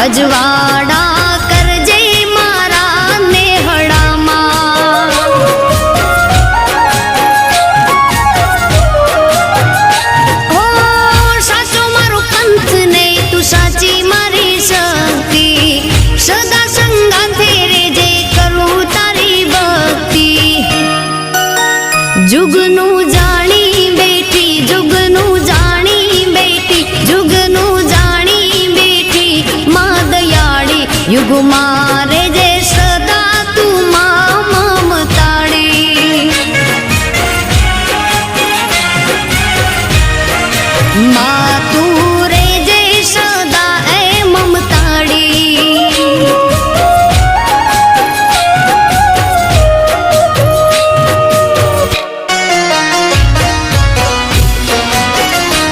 અજવાડા કરજે મારા નેહડામાં હો સાચો મારો પંથ ને તું સાચી મારી શક્તિ સદા સંગાથે રે જે કરું તારી ભક્તિ જુગનું જાણી બેઠી જુગનું જાણી બેઠી જુગનું જાણી બેઠી માં દયાળી યુગ મારે જે સદા તું માં મમતાળી માં